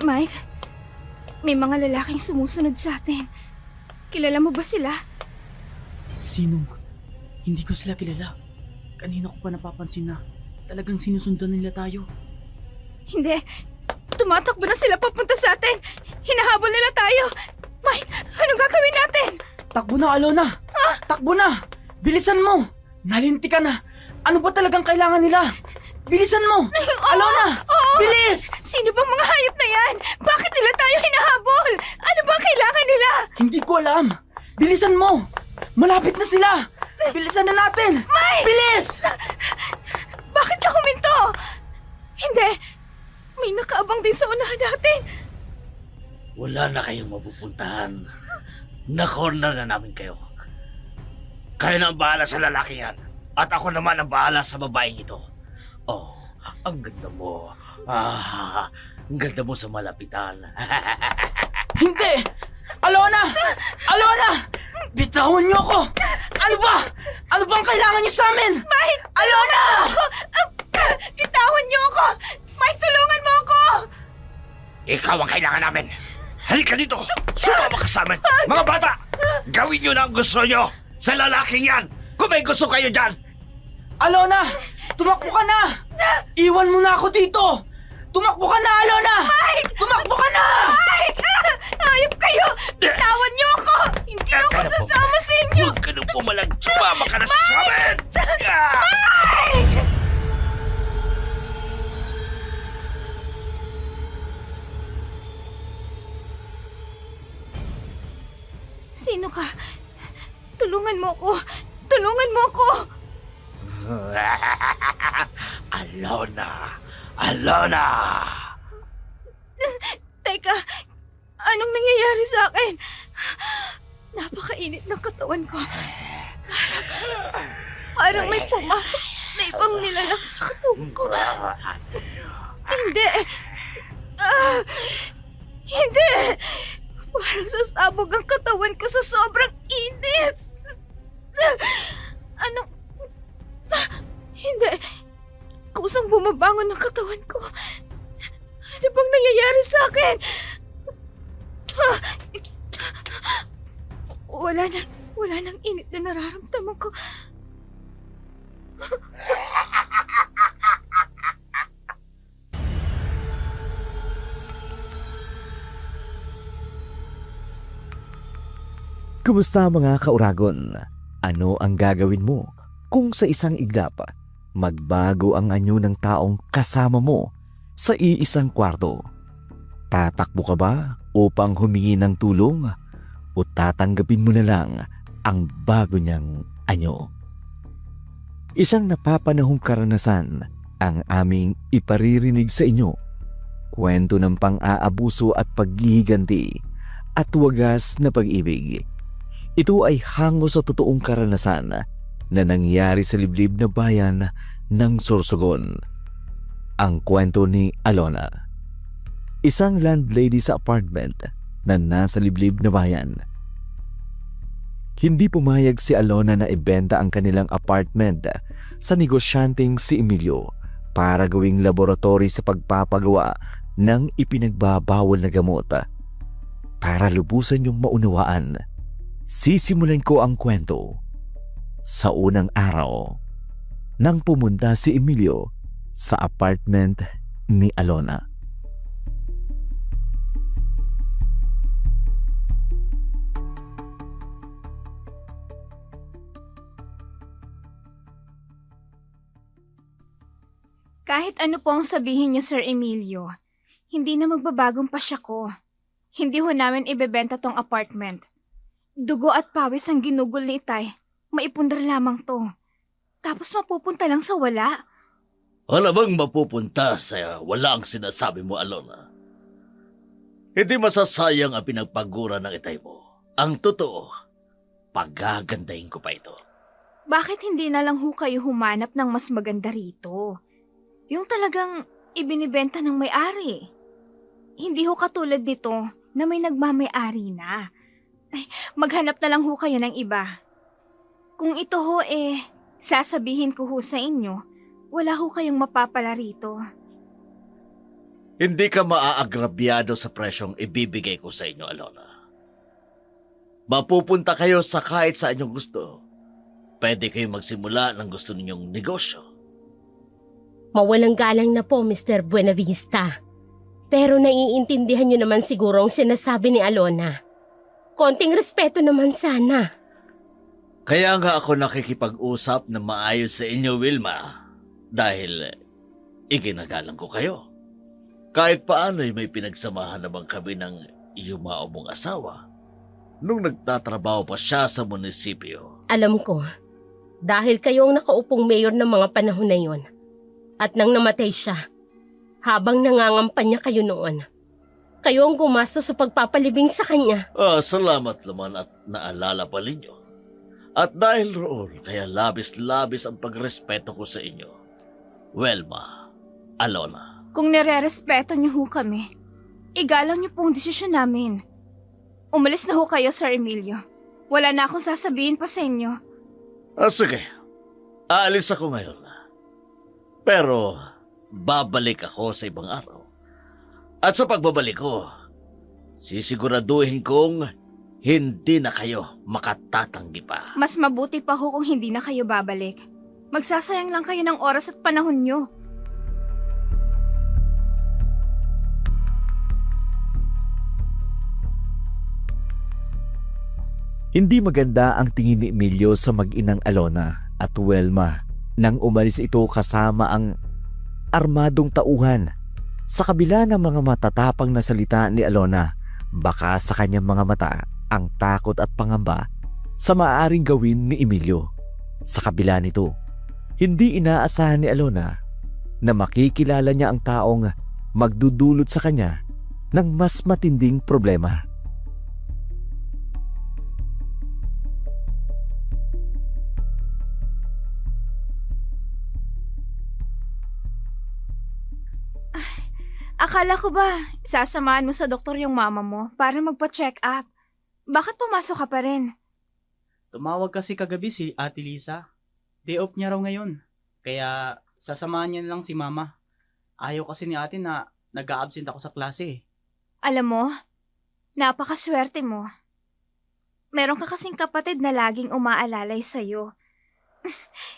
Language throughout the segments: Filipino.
Mike, may mga lalaking sumusunod sa atin. Kilala mo ba sila? Sino? Hindi ko sila kilala. Kanina ko pa napapansin na talagang sinusundan nila tayo. Hindi. Tumatakbo na sila papunta sa atin. Hinahabol nila tayo. Mike, anong gagawin natin? Takbo na, Alona! Takbo na! Bilisan mo! Nalinti ka na! Ano ba talagang kailangan nila? Bilisan mo! Alona! Bilis! Sino bang mga hayop na yan? Bakit nila tayo hinahabol? Ano bang kailangan nila? Hindi ko alam! Bilisan mo! Malapit na sila! Bilisan na natin! Mike! Bilis! Bakit ka huminto? Hindi. May nakaabang din sa unahan natin. Wala na kayong mapupuntahan. Na-corner na namin kayo. Kayo na ang bahala sa lalaki yan. At ako naman ang bahala sa babaeng ito. Oh, ang ganda mo. Ang ganda mo sa malapitan. Hindi! Alona! Alona! Bitawan niyo ako! Ano ba? Ano bang kailangan niyo sa amin? Mike! Alona! Bitawan niyo ako! Mike, tulungan mo ako! Ikaw ang kailangan namin. Halika dito! Sumama ka sa amin! Mga bata! Gawin niyo na ang gusto niyo sa lalaking yan! Kung may gusto kayo dyan! Alona! Tumakbo ka na! Iwan mo na ako dito! Tumakbo ka na, Alona! Mike! Tumakbo ka na! Mike! Hayop kayo! Bitawan niyo ako! Hindi ako sasama sa inyo! Huwag ka nang pumalag! Sumama ka na sa amin! Mike! Sino ka? Tulungan mo ako! Tulungan mo ako! Alona! Alona! Teka, anong nangyayari sa akin? Napakainit ng katawan ko. Parang may pumasok na ibang nilalang sa katawan ko. Hindi! Hindi! Parang sasabog ang katawan ko sa sobrang init! Anong... Hindi! Kusang bumabangon ng katawan ko. Ano bang nangyayari sa akin? Wala nang init na nararamdaman ko. Kumusta mga kauragon? Ano ang gagawin mo kung sa isang iglap magbago ang anyo ng taong kasama mo sa iisang kwarto? Tatakbo ka ba upang humingi ng tulong o tatanggapin mo na lang ang bago niyang anyo? Isang napapanahong karanasan ang aming iparirinig sa inyo. Kwento ng pang-aabuso at paghihiganti at wagas na pag-ibig. Ito ay hango sa totoong karanasan na nangyari sa liblib na bayan ng Sorsogon. Ang kwento ni Alona, isang landlady sa apartment na nasa liblib na bayan. Hindi pumayag si Alona na ibenta ang kanilang apartment sa negosyanteng si Emilio para gawing laboratory sa pagpapagawa ng ipinagbabawal na gamot. Para lubusan yung maunawaan, sisimulan ko ang kwento sa unang araw nang pumunta si Emilio sa apartment ni Alona. Kahit ano po ang sabihin niyo, Sir Emilio, hindi na magbabagong pasya ko. Hindi ho namin ibebenta tong apartment. Dugo at pawis ang ginugol ni Itay. Maipundar lamang to. Tapos mapupunta lang sa wala. Wala bang mapupunta sa wala ang sinasabi mo, Alona? Hindi masasayang ang pinagpagura ng itay mo. Ang totoo, pagagandahin ko pa ito. Bakit hindi na lang ho kayo humanap ng mas maganda rito? Yung talagang ibinibenta ng may-ari. Hindi ho katulad nito na may nagmamay-ari na. Maghanap na lang ho kayo ng iba. Kung ito ho sasabihin ko ho sa inyo, wala ho kayong mapapala rito. Hindi ka maaagrabyado sa presyong ibibigay ko sa inyo, Alona. Mapupunta kayo sa kahit sa inyong gusto. Pwede kayo magsimula ng gusto ninyong negosyo. Mawalang galang na po, Mr. Buenavista. Pero naiintindihan niyo naman siguro ang sinasabi ni Alona. Konting respeto naman sana. Kaya nga ako nakikipag-usap na maayos sa inyo, Wilma. Dahil iginagalang ko kayo. Kahit paano'y may pinagsamahan naman kami ng yumao mong asawa nung nagtatrabaho pa siya sa munisipyo. Alam ko, dahil kayo ang nakaupong mayor ng mga panahon na yon. At nang namatay siya, habang nangangampanya kayo noon, kayo ang gumastos sa pagpapalibing sa kanya. Salamat naman at naalala pa ninyo. At dahil roon, kaya labis-labis ang pagrespeto ko sa inyo. Wilma, Alona. Kung nire-respeto niyo ho kami, igalang niyo pong desisyon namin. Umalis na ho kayo, Sir Emilio. Wala na akong sasabihin pa sa inyo. Sige, aalis ako ngayon. Pero babalik ako sa ibang araw. At sa pagbabalik ko, sisiguraduhin kong hindi na kayo makatatanggi pa. Mas mabuti pa ho kung hindi na kayo babalik. Magsasayang lang kayo ng oras at panahon niyo. Hindi maganda ang tingin ni Emilio sa mag-inang Alona at Welma nang umalis ito kasama ang armadong tauhan. Sa kabila ng mga matatapang na salita ni Alona, baka sa kanyang mga mata ang takot at pangamba sa maaaring gawin ni Emilio. Sa kabila nito, hindi inaasahan ni Alona na makikilala niya ang taong magdudulot sa kanya ng mas matinding problema. Akala ko ba, sasamahan mo sa doktor yung mama mo para magpa-check up? Bakit pumasok ka pa rin? Tumawag kasi kagabi si Ate Lisa. Day off niya raw ngayon. Kaya sasamahan niya lang si Mama. Ayaw kasi ni ate na nag-a-absent ako sa klase. Alam mo, napakaswerte mo. Meron ka kasing kapatid na laging umaalalay sa'yo.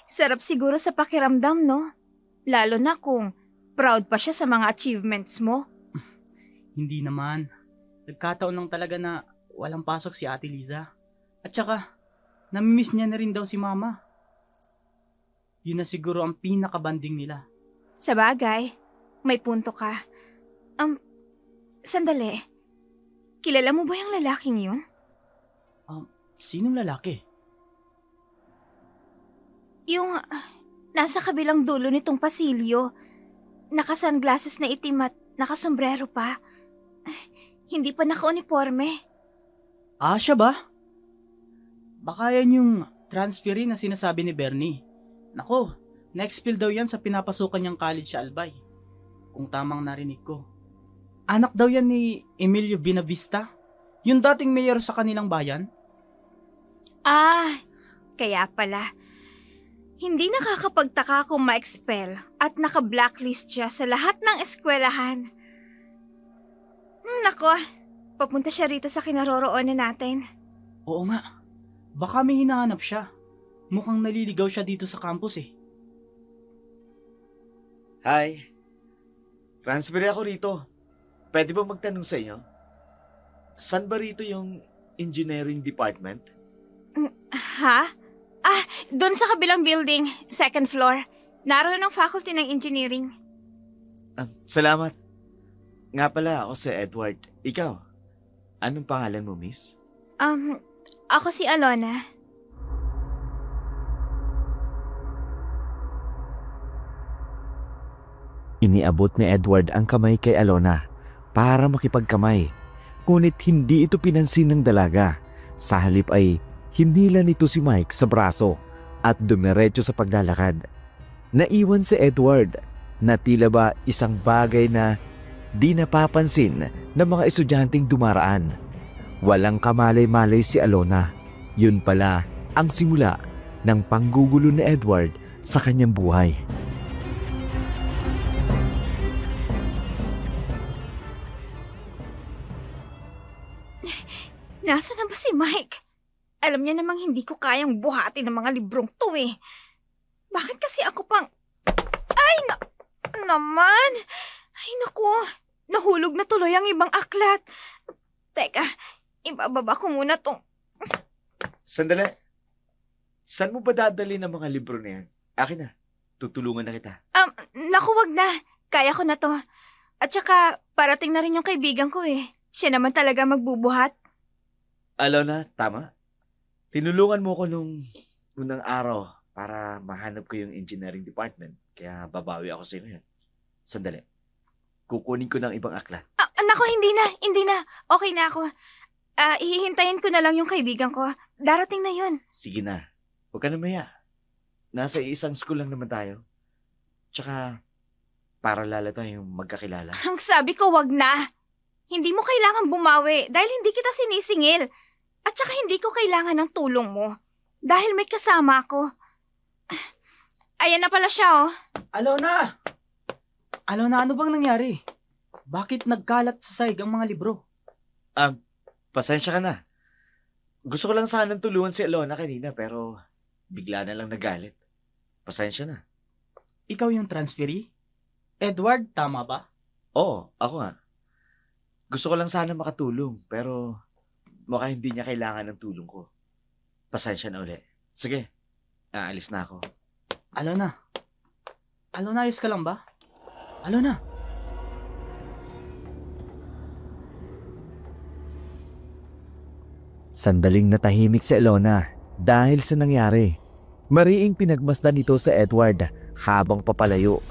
Sarap siguro sa pakiramdam, no? Lalo na kung proud pa siya sa mga achievements mo. Hindi naman. Nagkataon lang talaga na walang pasok si Ate Liza. At saka, namimiss niya na rin daw si Mama. Yun na siguro ang pinakabanding nila. Sa bagay, may punto ka. Sandali. Kilala mo ba yung lalaking yun? Sinong lalaki? Yung nasa kabilang dulo nitong pasilyo. Naka-sunglasses na itim at nakasombrero pa. Hindi pa naka-uniforme. Siya ba? Baka yan yung transferee na sinasabi ni Bernie. Nako, na-expel daw yan sa pinapasukan niyang college sa Albay. Kung tamang narinig ko. Anak daw yan ni Emilio Buenavista, yung dating mayor sa kanilang bayan. Kaya pala. Hindi nakakapagtaka kung ma-expel at naka-blacklist siya sa lahat ng eskwelahan. Nako, papunta siya rito sa kinaroroonan natin. Oo nga, baka may hinahanap siya. Mukhang naliligaw siya dito sa campus eh. Hi. Transfer ako rito. Pwede ba magtanong sa inyo? Saan ba rito yung engineering department? Ha? Doon sa kabilang building, second floor. Naroon ang faculty ng engineering. Salamat. Nga pala, ako si Edward. Ikaw, anong pangalan mo, miss? Ako si Alona. Iniabot ni Edward ang kamay kay Alona para makipagkamay. Ngunit hindi ito pinansin ng dalaga. Sa halip ay hinila nito si Mike sa braso at dumiretso sa paglalakad. Naiwan si Edward na tila ba isang bagay na di napapansin ng mga estudyanteng dumaraan. Walang kamalay-malay si Alona. Yun pala ang simula ng panggugulo ni Edward sa kanyang buhay. Nasaan na ba si Mike? Alam niya namang hindi ko kayang buhatin ng mga librong to eh. Bakit kasi ako pang... naman! Ay naku, nahulog na tuloy ang ibang aklat. Teka, ibababa ko muna tong... Sandali. Saan mo ba dadali ng mga libro na yan? Akin na. Tutulungan na kita. Naku, wag na. Kaya ko na to. At saka, parating na rin yung kaibigan ko eh. Siya naman talaga magbubuhat. Alona, tama. Tinulungan mo ko nung unang araw para mahanap ko yung engineering department. Kaya babawi ako sa iyo ngayon. Sandali. Kukunin ko ng ibang aklat. Naku, hindi na. Okay na ako. Hihintayin ko na lang yung kaibigan ko. Darating na yun. Sige na. Huwag ka na maya. Nasa isang school lang naman tayo. Tsaka, para lalo tayong magkakilala. Ang sabi ko, wag na. Hindi mo kailangan bumawi dahil hindi kita sinisingil. At saka hindi ko kailangan ng tulong mo. Dahil may kasama ako. Ayan na pala siya, oh. Alona! Alona, ano bang nangyari? Bakit nagkalat sa sahig ang mga libro? Pasensya ka na. Gusto ko lang sanang tulungan si Alona kanina pero bigla na lang nagalit. Pasensya na. Ikaw yung transferee? Edward, tama ba? Oo, ako nga. Gusto ko lang sana makatulong pero mukha hindi niya kailangan ng tulong ko. Pasensya na uli. Sige, aalis na ako. Alona, ayos ka lang ba? Alona. Sandaling natahimik si Alona dahil sa nangyari. Mariing pinagmasdan nito sa Edward habang papalayo.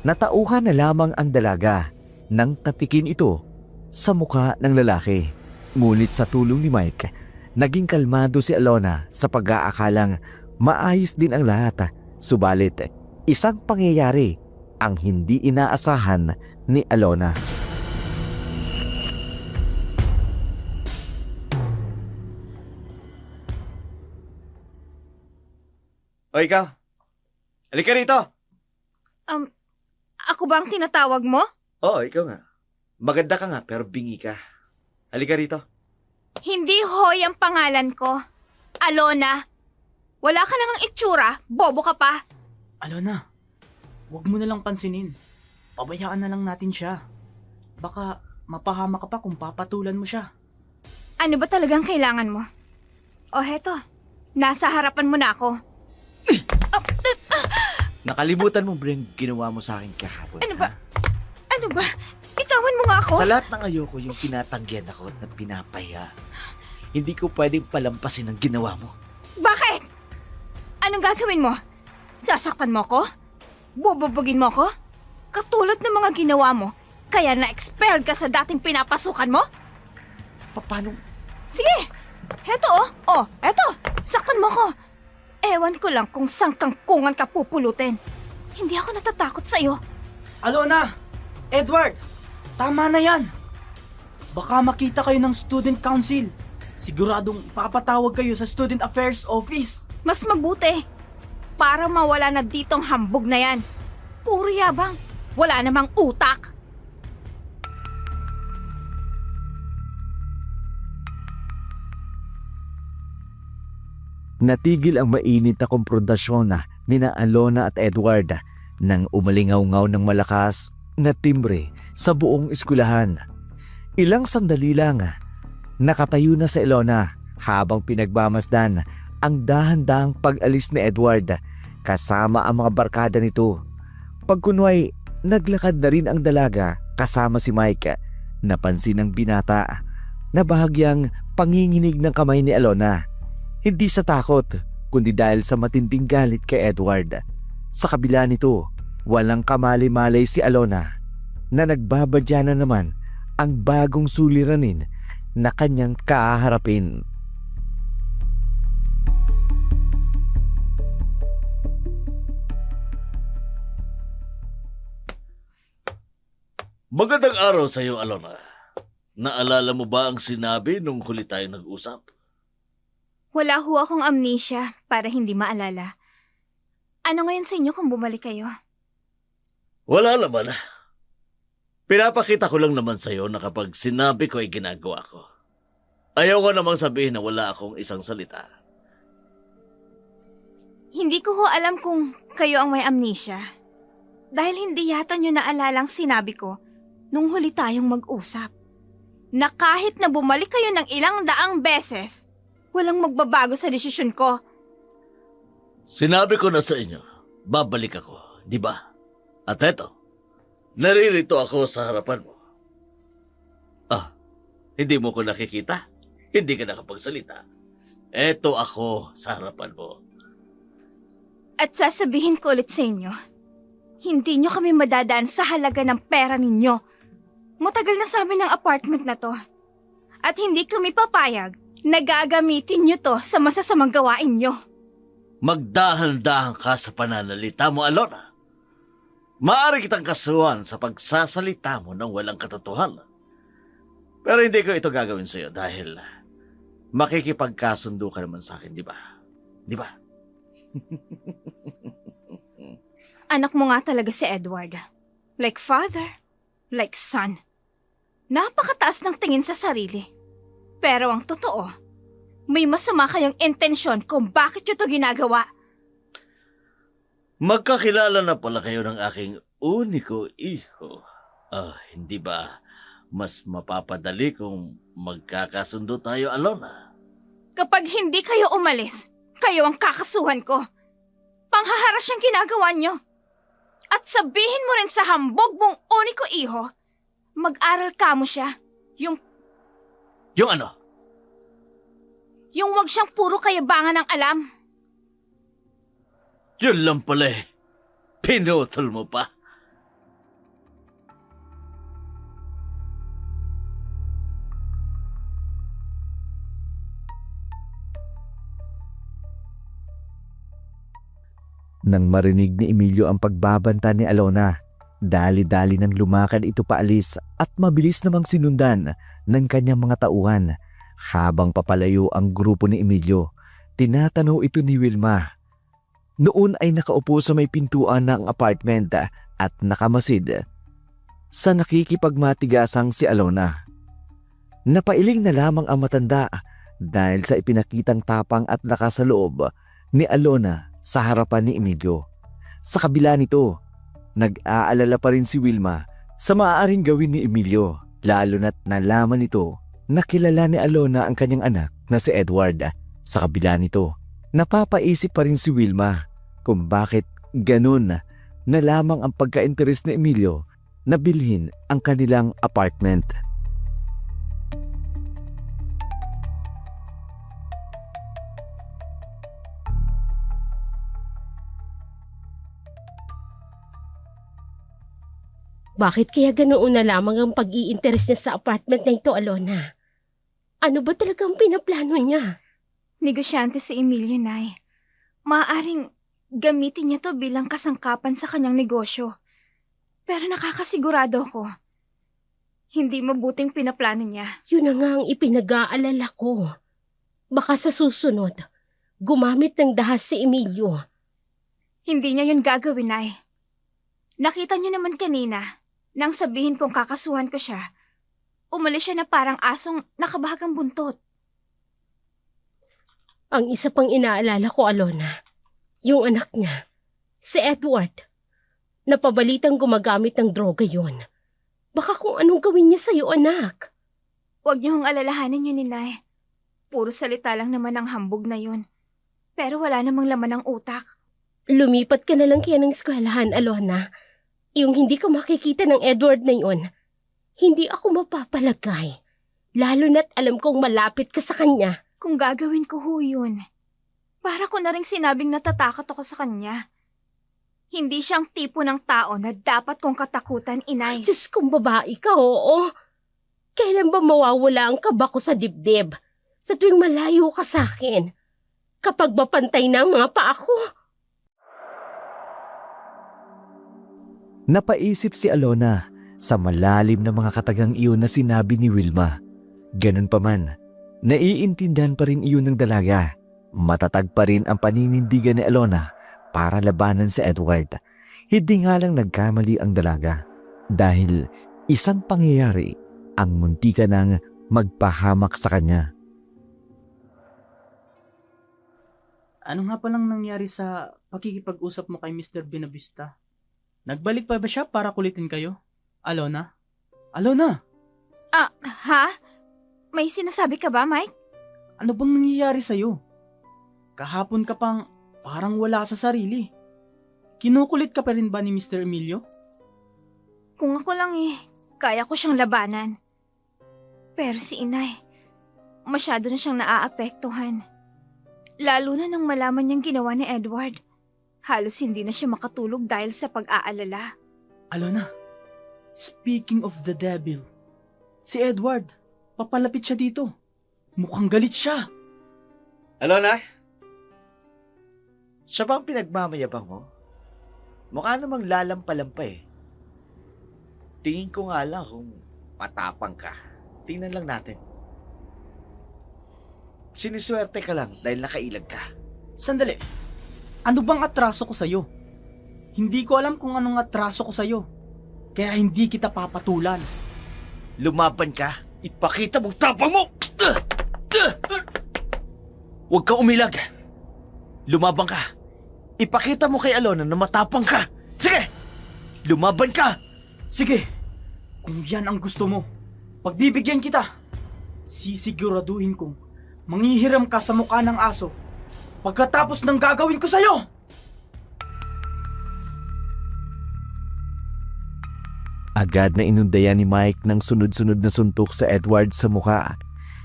Natauhan na lamang ang dalaga nang tapikin ito sa mukha ng lalaki. Ngunit sa tulong ni Mike, naging kalmado si Alona sa pag-aakalang maayos din ang lahat. Subalit, isang pangyayari ang hindi inaasahan ni Alona. O ikaw, halika rito. Ako ba ang tinatawag mo? Oo, ikaw nga. Maganda ka nga pero bingi ka. Halika rito. Hindi Hoy ang pangalan ko. Alona. Wala ka nang itsura, bobo ka pa. Alona, huwag mo na lang pansinin. Pabayaan na lang natin siya. Baka mapahama ka pa kung papatulan mo siya. Ano ba talagang kailangan mo? O heto, nasa harapan mo na ako. Nakalimutan mo ba yung ginawa mo sa akin kahapon? Ano ba? ha? Ano ba? Bitawan mo nga ako. Sa lahat ng ayoko yung tinatanggihan ako at pinapahiya. Hindi ko pwedeng palampasin ang ginawa mo. Bakit? Anong gagawin mo? Sasaktan mo ko? Bububugin mo ko? Katulad ng mga ginawa mo, kaya na-expelled ka sa dating pinapasukan mo? Paano? Sige! Heto oh! Oh, heto! Saktan mo ko! Ewan ko lang kung saan kangkungan ka pupulutin. Hindi ako natatakot sa'yo. Alona! Edward! Tama na yan! Baka makita kayo ng student council. Siguradong ipapatawag kayo sa student affairs office. Mas mabuti. Para mawala na ditong hambog na yan. Puro yabang. Wala namang utak. Natigil ang mainit na komprontasyon ni na Alona at Edward nang umalingaw-ngaw ng malakas na timbre sa buong eskwelahan. Ilang sandali lang, nakatayo na si Alona habang pinagmamasdan ang dahan-dahang pag-alis ni Edward kasama ang mga barkada nito. Pagkunway, naglakad na rin ang dalaga kasama si Mike. Napansin ng binata na bahagyang panginginig ng kamay ni Alona. Hindi sa takot, kundi dahil sa matinding galit kay Edward. Sa kabila nito, walang kamali-malay si Alona na nagbabadya na naman ang bagong suliranin na kanyang kaharapin. Magandang araw sa iyo, Alona. Naalala mo ba ang sinabi nung huli tayo nag-usap? Wala ho akong amnesia para hindi maalala. Ano ngayon sa inyo kung bumalik kayo? Wala naman. Pinapakita ko lang naman sa iyo na kapag sinabi ko ay ginagawa ko. Ayaw ko namang sabihin na wala akong isang salita. Hindi ko ho alam kung kayo ang may amnesia. Dahil hindi yata nyo naalalang sinabi ko nung huli tayong mag-usap. Na kahit na bumalik kayo ng ilang daang beses, walang magbabago sa desisyon ko. Sinabi ko na sa inyo, babalik ako, di ba? At eto, naririto ako sa harapan mo. Hindi mo ko nakikita? Hindi ka nakapagsalita. Eto ako sa harapan mo. At sasabihin ko ulit sa inyo, hindi nyo kami madadaan sa halaga ng pera ninyo. Matagal na sa amin ang apartment na to. At hindi kami papayag na gagamitin nyo to sa masasamang gawain nyo. Magdahan-dahan ka sa pananalita mo, Alona. Maaari kitang kasuhan sa pagsasalita mo ng walang katotohanan. Pero hindi ko ito gagawin sa'yo dahil makikipagkasundo ka naman sa akin, di ba? Di ba? Anak mo nga talaga si Edward. Like father, like son. Napakataas ng tingin sa sarili. Pero ang totoo, may masama kayong intensyon kung bakit nyo to ginagawa. Magkakilala na pala kayo ng aking uniko iho. Hindi ba mas mapapadali kung magkakasundo tayo, Alona? Kapag hindi kayo umalis, kayo ang kakasuhan ko. Panghaharas yung ginagawa nyo. At sabihin mo rin sa hambog mong uniko iho, mag-aral ka mo siya. Yung ano? Yung wag siyang puro kayabangan ng alam. Yun lang pala eh. Pinutol mo pa. Nang marinig ni Emilio ang pagbabanta ni Alona, dali-dali nang lumakad ito paalis at mabilis namang sinundan ng kanyang mga tauhan. Habang papalayo ang grupo ni Emilio, tinatanaw ito ni Wilma. Noon ay nakaupo sa may pintuan ng apartment at nakamasid sa nakikipagmatigasang si Alona. Napailing na lamang ang matanda dahil sa ipinakitang tapang at lakas sa loob ni Alona sa harapan ni Emilio. Sa kabila nito, nag-aalala pa rin si Wilma sa maaaring gawin ni Emilio, lalo na't nalaman nito na kilala ni Alona ang kanyang anak na si Edward. Sa kabila nito, napapaisip pa rin si Wilma kung bakit ganun na lamang ang pagka-interes ni Emilio na bilhin ang kanilang apartment. Bakit kaya ganoon na lamang ang pag-i-interest niya sa apartment na ito, Alona? Ano ba talagang pinaplano niya? Negosyante si Emilio, Nay. Maaaring gamitin niya to bilang kasangkapan sa kanyang negosyo. Pero nakakasigurado ko, hindi mabuting pinaplano niya. Yun na nga ang ipinag-aalala ko. Baka sa susunod, gumamit ng dahas si Emilio. Hindi niya yun gagawin, Nay. Nakita niyo naman kanina, nang sabihin kong kakasuhan ko siya, umalis siya na parang asong nakabahagang buntot. Ang isa pang inaalala ko, Alona, yung anak niya, si Edward. Napabalitang gumagamit ng droga yon. Baka kung anong gawin niya sa'yo, anak. Huwag niyo hong alalahanin yun, Ninay. Puro salita lang naman ang hambog na yun. Pero wala namang laman ng utak. Lumipat ka na lang kaya ng eskwelahan, Alona. Yung hindi ka makikita ng Edward na yun, hindi ako mapapalagay. Lalo na't alam kong malapit ka sa kanya. Kung gagawin ko ho yun, para ko na rin sinabing natatakot ako sa kanya. Hindi siyang tipo ng tao na dapat kong katakutan, Inay. Diyos kong babae ka, oo. Kailan ba mawawala ang kaba ko sa dibdib? Sa tuwing malayo ka sa akin. Kapag mapantay na ang mga paa ko. Napaisip si Alona sa malalim na mga katagang iyon na sinabi ni Wilma. Ganun pa man, naiintindihan pa rin iyon ng dalaga. Matatag pa rin ang paninindigan ni Alona para labanan si Edward. Hindi nga lang nagkamali ang dalaga dahil isang pangyayari ang muntika ng magpahamak sa kanya. Ano nga palang nangyari sa pakikipag-usap mo kay Mr. Benavista? Nagbalik pa ba siya para kulitin kayo? Alona? Alona! Ha? May sinasabi ka ba, Mike? Ano bang nangyayari sa'yo? Kahapon ka pang parang wala sa sarili. Kinukulit ka pa rin ba ni Mr. Emilio? Kung ako lang kaya ko siyang labanan. Pero si inay, masyado na siyang naaapektuhan. Lalo na nang malaman niyang ginawa ni Edward. Halos hindi na siya makatulog dahil sa pag-aalala. Alona, speaking of the devil, si Edward, papalapit siya dito. Mukhang galit siya. Alona? Siya bang pinagmamayabang mo? Mukha namang lalampa-lampa eh. Tingin ko nga lang kung matapang ka. Tingnan lang natin. Siniswerte ka lang dahil nakailag ka. Sandali, ano bang atraso ko sa'yo? Hindi ko alam kung anong atraso ko sa'yo. Kaya hindi kita papatulan. Lumaban ka, ipakita mong tapang mo! Huwag ka umilag. Lumaban ka. Ipakita mo kay Alona na matapang ka. Sige! Lumaban ka! Sige, kung yan ang gusto mo, pagbibigyan kita. Sisiguraduhin kong manghihiram ka sa mukha ng aso pagkatapos ng gagawin ko sa'yo. Agad na inundayan ni Mike ng sunod-sunod na suntok sa Edward sa mukha.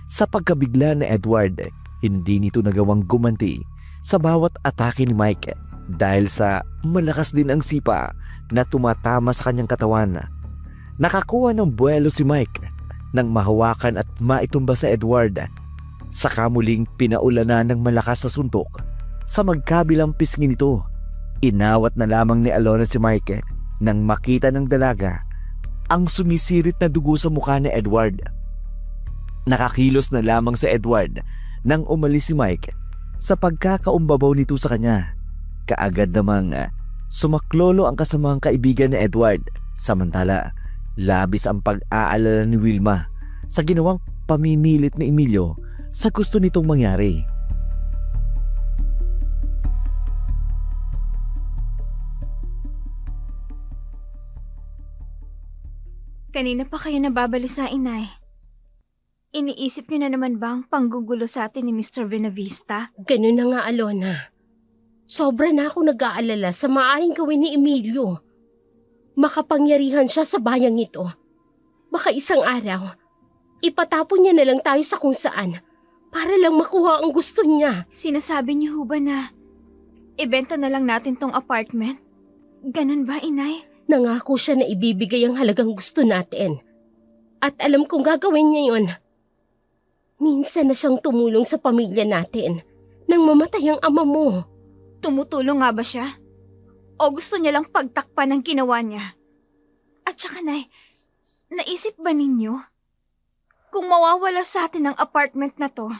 Sa pagkabigla ni Edward, hindi nito nagawang gumanti sa bawat atake ni Mike dahil sa malakas din ang sipa na tumatama sa kanyang katawan. Nakakuha ng buwelo si Mike nang mahawakan at maitumba sa Edward. Saka muling pinaulanan ng malakas sa suntok. Sa magkabilang pisngi nito, inawat na lamang ni Alona si Mike nang makita ng dalaga ang sumisirit na dugo sa mukha ni Edward. Nakakilos na lamang sa Edward nang umalis si Mike sa pagkakaumbabaw nito sa kanya. Kaagad namang sumaklolo ang kasamang kaibigan ni Edward, samantala labis ang pag-aalala ni Wilma sa ginawang pamimilit ni Emilio sa gusto nitong mangyari. Kanina pa kayo nababalisa, inay. Iniisip niyo na naman ba ang panggugulo sa atin ni Mr. Benavista? Ganun na nga, Alona. Sobra na ako nag-aalala sa maaaring gawin ni Emilio. Makapangyarihan siya sa bayang ito. Baka isang araw, ipatapon niya na lang tayo sa kung saan para lang makuha ang gusto niya. Sinasabi niyo ho ba na ibenta na lang natin tong apartment? Ganun ba, inay? Nangako siya na ibibigay ang halagang gusto natin. At alam kong gagawin niya yon. Minsan na siyang tumulong sa pamilya natin nang mamatay ang ama mo. Tumutulong nga ba siya? O gusto niya lang pagtakpan ang ginawa niya? At saka, nay, naisip ba ninyo? Kung mawawala sa atin ang apartment na to,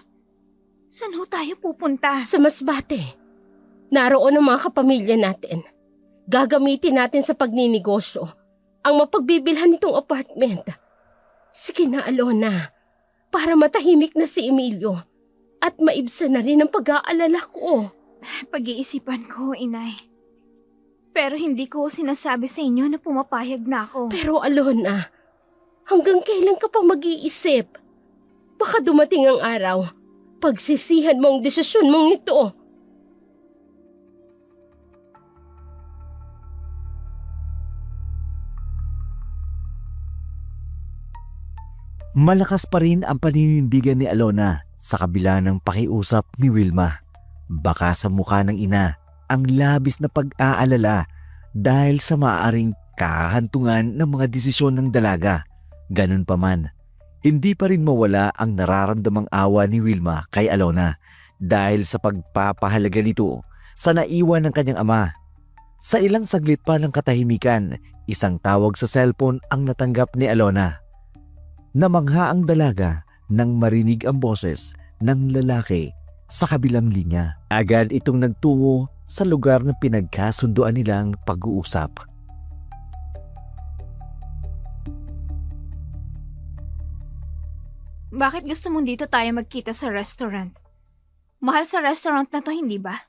saan ho tayo pupunta? Sa Masbate, naroon ang mga kapamilya natin. Gagamitin natin sa pagninegosyo ang mapagbibilhan nitong apartment. Sige na, Alona, para matahimik na si Emilio at maibsan na rin ang pag-aalala ko. Pag-iisipan ko, inay. Pero hindi ko sinasabi sa inyo na pumapayag na ako. Pero Alona, hanggang kailan ka pa mag-iisip? Baka dumating ang araw, pagsisihan mo ang desisyon mong ito. Malakas pa rin ang paninindigan ni Alona sa kabila ng pakiusap ni Wilma. Baka sa mukha ng ina ang labis na pag-aalala dahil sa maaaring kahantungan ng mga desisyon ng dalaga. Ganun pa man, hindi pa rin mawala ang nararamdamang awa ni Wilma kay Alona dahil sa pagpapahalaga nito sa naiwan ng kanyang ama. Sa ilang saglit pa ng katahimikan, isang tawag sa cellphone ang natanggap ni Alona. Namangha ang dalaga nang marinig ang boses ng lalaki sa kabilang linya. Agad itong nagtungo sa lugar na pinagkasunduan nilang pag-uusap. Bakit gusto mong dito tayo magkita sa restaurant? Mahal sa restaurant na to, hindi ba?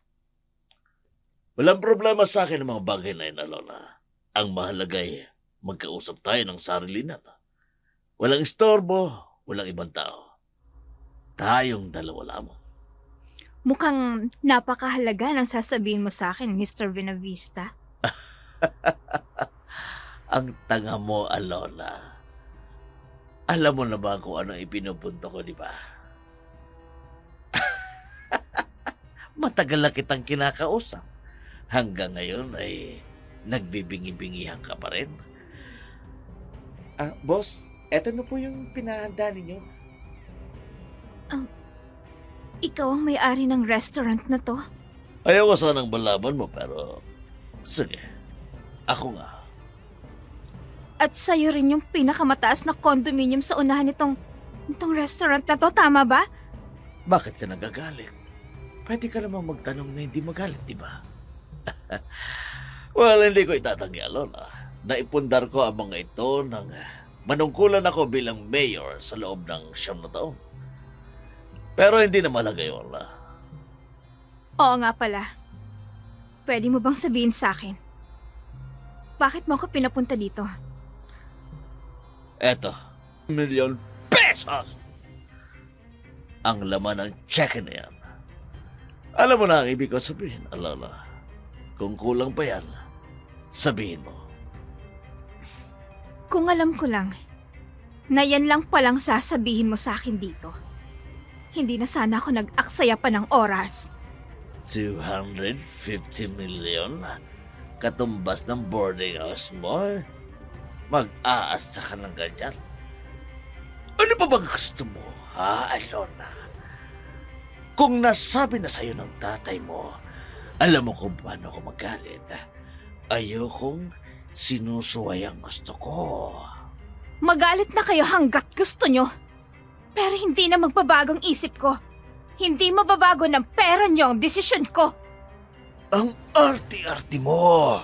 Walang problema sa akin ang mga bagay na yun, Alona. Ang mahalaga ay magkausap tayo ng sarilinan. Walang istorbo, walang ibang tao. Tayong dalawa lamang. Mukhang napakahalaga ng sasabihin mo sa akin, Mr. Vinavista. Ang tanga mo, Alona. Alam mo na ba kung anong ipinupunto ko, di ba? Matagal na kitang kinakausap. Hanggang ngayon ay nagbibingi-bingihan ka pa rin. Boss, eto na po yung pinahanda ninyo. Ikaw ang may-ari ng restaurant na to? Ayaw ko sanang balaban mo pero sige, ako nga. At sa'yo rin yung pinakamataas na condominium sa unahan nitong restaurant na to, tama ba? Bakit ka nagagalit? Pwede ka namang magtanong na hindi magalit, di ba? Well, hindi ko itatanggi, Alona. Naipundar ko ang mga ito nang manungkulan ako bilang mayor sa loob ng 9 na taon. Pero hindi na malaga yun. Oo nga pala. Pwede mo bang sabihin sa akin? Bakit mo ako pinapunta dito? Eto, ₱1,000,000! Ang laman ng check na yan. Alam mo na ang ibig ko sabihin, Alona. Kung kulang pa yan, sabihin mo. Kung alam ko lang, na yan lang palang sasabihin mo sa akin dito. Hindi na sana ako nag-aksaya pa ng oras. 250 million? Katumbas ng boarding house mo? Mag-aasta ka ng ganyan? Ano pa bang gusto mo, ha, Alona? Kung nasabi na sa'yo ng tatay mo, alam mo kung paano ako magalit. Ayokong sinusuway ang gusto ko. Magalit na kayo hanggat gusto nyo. Pero hindi na magbabagong isip ko. Hindi mababago ng pera nyo ang desisyon ko. Ang arti-arti mo.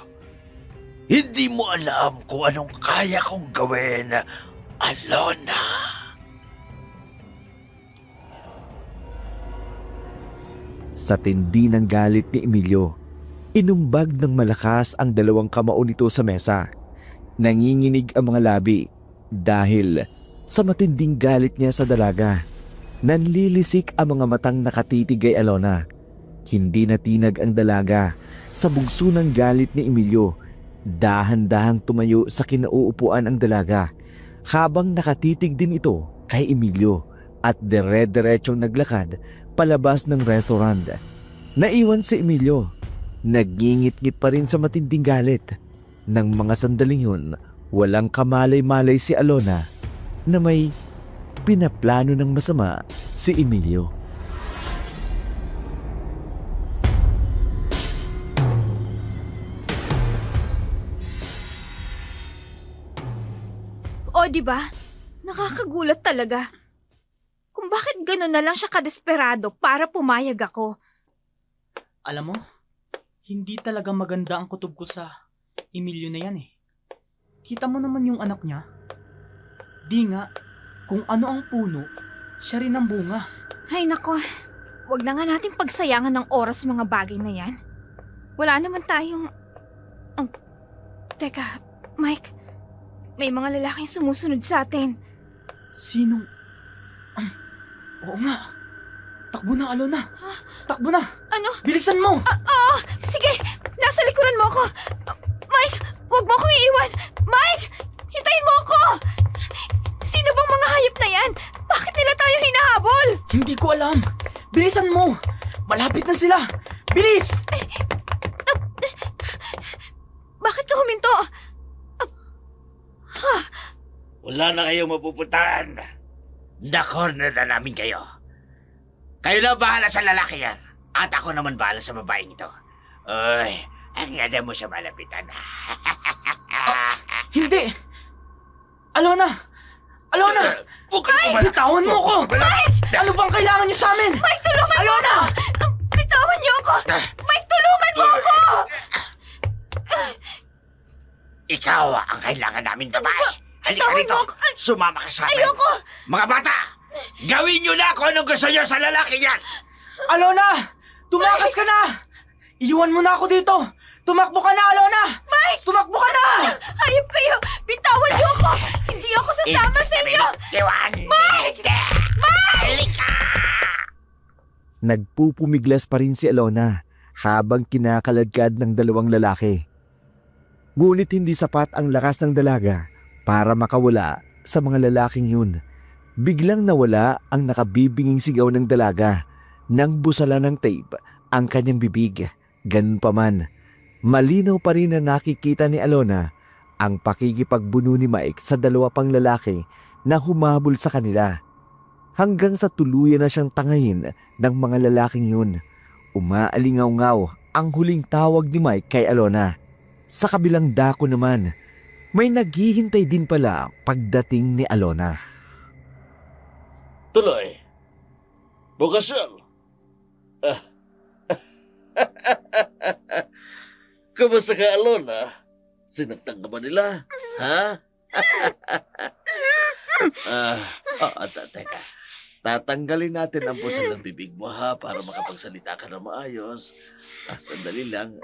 Hindi mo alam kung anong kaya kong gawin, Alona. Sa tindi ng galit ni Emilio, inumbag ng malakas ang dalawang kamao nito sa mesa. Nanginginig ang mga labi dahil sa matinding galit niya sa dalaga. Nanlilisik ang mga matang nakatitig kay Alona. Hindi natinag ang dalaga sa bugso ng galit ni Emilio. Dahan-dahang tumayo sa kinauupuan ang dalaga habang nakatitig din ito kay Emilio at dire-diretsong naglakad palabas ng restaurant. Naiwan si Emilio. Nagngingit-ngit pa rin sa matinding galit. Nang mga sandaling yun, walang kamalay-malay si Alona na may pinaplano ng masama si Emilio. O di ba? Nakakagulat talaga. Kung bakit gano'n na lang siya kadesperado para pumayag ako. Alam mo, hindi talaga maganda ang kutob ko sa Emilio na yan eh. Kita mo naman yung anak niya. Di nga, kung ano ang puno, siya rin ang bunga. Ay nako, wag na nga natin pagsayangan ng oras sa mga bagay na yan. Wala naman tayong... Teka, Mike, may mga lalaking sumusunod sa atin. Sinong... Oo nga. Takbo na, Alona. Takbo na. Ano? Bilisan mo. Oo, sige, nasa likuran mo ako. Mike, wag mo akong iiwan. Mike, hintayin mo ako. Sino bang mga hayop na yan? Bakit nila tayo hinahabol? Hindi ko alam. Bilisan mo. Malapit na sila. Bilis! Bakit ka huminto? Wala na kayong mapupuntahan. Na-corner na namin kayo. Kayo na bahala sa lalaki yan. At ako naman bahala sa babaeng ito. Uy, ang ganda mo sa malapitan. Hindi! Alona! Alona! Bitawan mo ko! Ano bang kailangan niyo sa amin? Mike, tulungan Alona! mo ako! Bitawan niyo ako! Mike, tulungan mo ako! Ikaw ang kailangan namin babae. Halika Bitawan rito. mo ako! Sumama ka sa amin. Ayoko! Mga bata, gawin niyo na kung anong gusto niyo sa lalaki yan. Alona! Tumakas ka na! Iwan mo na ako dito! Tumakbo ka na, Alona! Mike! Tumakbo ka na! Hayop kayo! Bitawan niyo ako! Hindi ako sasama sa inyo! Mike! Nagpupumiglas pa rin si Alona habang kinakaladkad ng dalawang lalaki. Ngunit hindi sapat ang lakas ng dalaga para makawala sa mga lalaking yun. Biglang nawala ang nakabibinging sigaw ng dalaga nang busala ng tape ang kanyang bibig. Ganun pa man, malinaw pa rin na nakikita ni Alona ang pakikipagbuno ni Mike sa dalawa pang lalaki na humabol sa kanila. Hanggang sa tuluyan na siyang tangayin ng mga lalaking yun. Umaalingaw-ngaw ang huling tawag ni Mike kay Alona. Sa kabilang dako naman, may naghihintay din pala pagdating ni Alona. Tuloy. Bukasyon. Kamusta ka, Alona? Sinaktan ka ba nila? Ha? Teka. Tatanggalin natin ang pusal ng bibig mo, ha? Para makapagsalita ka na maayos. Sandali lang.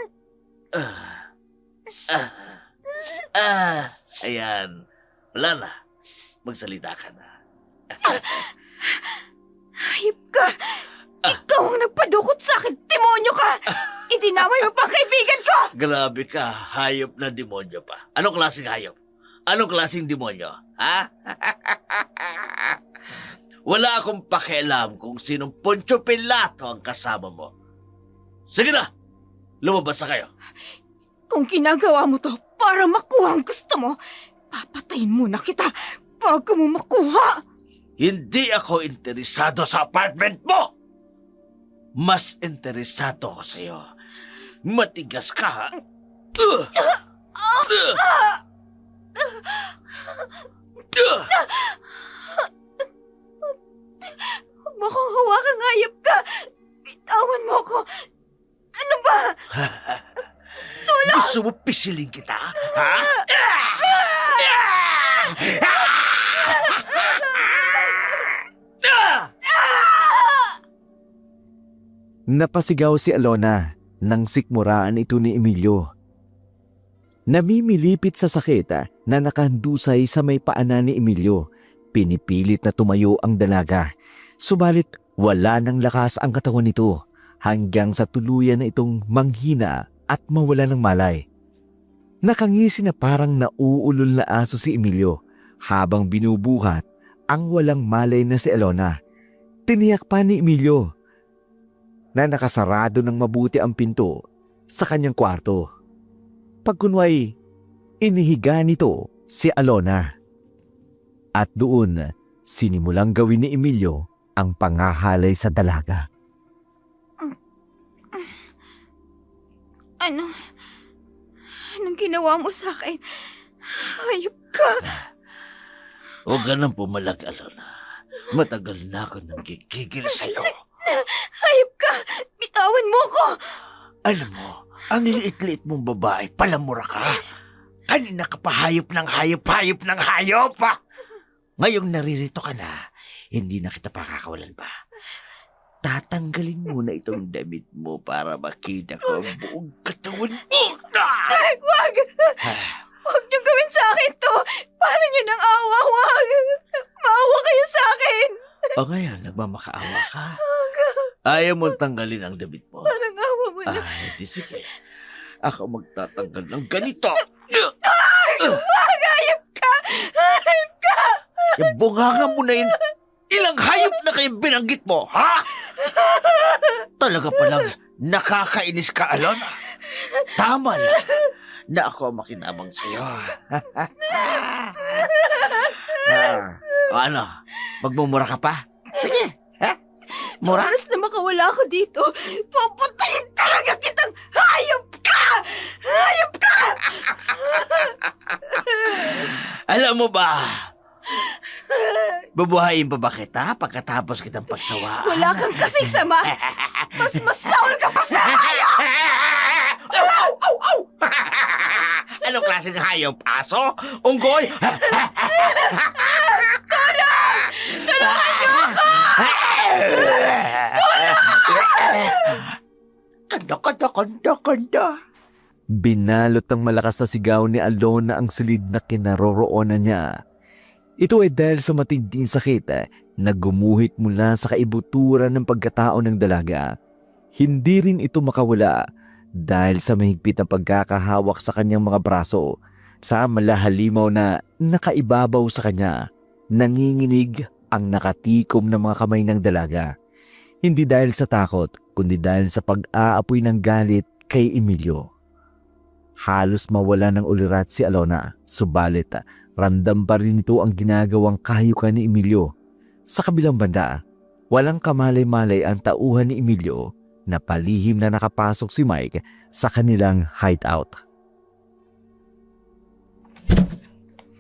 Ayan. Wala na. Magsalita ka na. Hayop ka! Ikaw ang nagpadukot sa akin! Demonyo ka! Idinamay mo pa ang kaibigan ko! Grabe ka, hayop na demonyo pa. Anong klaseng hayop? Anong klaseng demonyo? Ha? Wala akong pakialam kung sinong Poncio Pilato ang kasama mo. Sige na! Lumabas na kayo. Kung ginagawa mo to para makuha ang gusto mo, papatayin muna kita bago mo makuha! Hindi ako interesado sa apartment mo! Mas interesado ako sa'yo. Matigas ka, ha? Huwag mo akong hawakan, hayop ka! Bitawan mo ako! Ano ba? Gusto mo pisilin kita, ha? Napasigaw si Alona nang sikmuraan ito ni Emilio. Namimilipit sa sakit na nakahandusay sa may paanan ni Emilio. Pinipilit na tumayo ang dalaga. Subalit wala ng lakas ang katawan nito hanggang sa tuluyan na itong manghina at mawala ng malay. Nakangisi na parang nauulol na aso si Emilio habang binubuhat ang walang malay na si Alona. Tiniyak pa ni Emilio na nakasarado ng mabuti ang pinto sa kanyang kwarto. Pagkunway, inihiga nito si Alona. At doon, sinimulang gawin ni Emilio ang pangahalay sa dalaga. Anong ginawa mo sa akin? Hayop ka! Huwag ka nang pumalag, Alona. Matagal na ako nang gigigil sa'yo. Hayop ka! Bitawan mo ko! Alam mo, ang liit-liit mong babae, palamura ka. Kanina ka pa hayop ng hayop ng hayop, ha? Ngayong naririto ka na, hindi na kita pakakawalan pa. Tatanggalin mo na itong damit mo para makita ko ang buong katawan mo. Wag! Huwag niyong gawin sa akin to! Paano niyo nang awa? Wag! Maawa kayo sa akin! O ngayon, nagmamakaawa ka. Ayaw mong tanggalin ang damit mo. Parang awa mo na. Di sige. Ako magtatanggal ng ganito. Wag! Hayop ka! Hayop ka! Yung bunganga mo na yun, ilang hayop na kayong binanggit mo, ha? Talaga palang nakakainis ka, Alona. Tama na ako ang makinabang sa'yo. Ano, magmumura ka pa? Sige, ha? Mura? Oras na makawala ako dito, puputayin talaga kitang hayop ka! Hayop ka! Alam mo ba, bubuhayin pa ba kita pagkatapos kitang pagsawaan? Wala kang kasing sama! Mas masaol ka pa sa hayop! Anong klaseng hayop? Aso? Unggoy? Tulungan niyo ako! Tulong! Kanda. Binalot ng malakas na sigaw ni Alona ang silid na kinaroroonan niya. Ito ay dahil sa matinding sakit na gumuhit mula sa kaibuturan ng pagkatao ng dalaga. Hindi rin ito makawala dahil sa mahigpit na pagkakahawak sa kanyang mga braso sa malahalimaw na nakaibabaw sa kanya. Nanginginig ang nakatikom na mga kamay ng dalaga. Hindi dahil sa takot, kundi dahil sa pag-aapoy ng galit kay Emilio. Halos mawala ng ulirat si Alona, subalit ramdam pa rin ito ang ginagawang kahayukan ni Emilio. Sa kabilang banda, walang kamalay-malay ang tauhan ni Emilio na palihim na nakapasok si Mike sa kanilang hideout.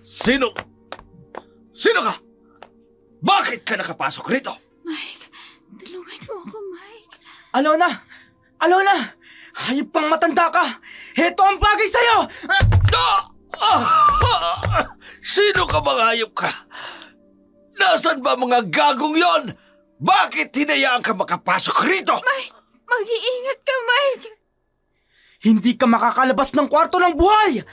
Sino? Sino ka? Bakit ka nakapasok rito? Mike, tulungan mo ako, Mike. Alona! Alona! Hayop pang matanda ka! Heto ang bagay sa'yo! Sino ka mga hayop ka? Nasaan ba mga gagong yon? Bakit hinayaan ka makapasok rito? Mike, mag-iingat ka, Mike. Hindi ka makakalabas ng kwarto ng buhay!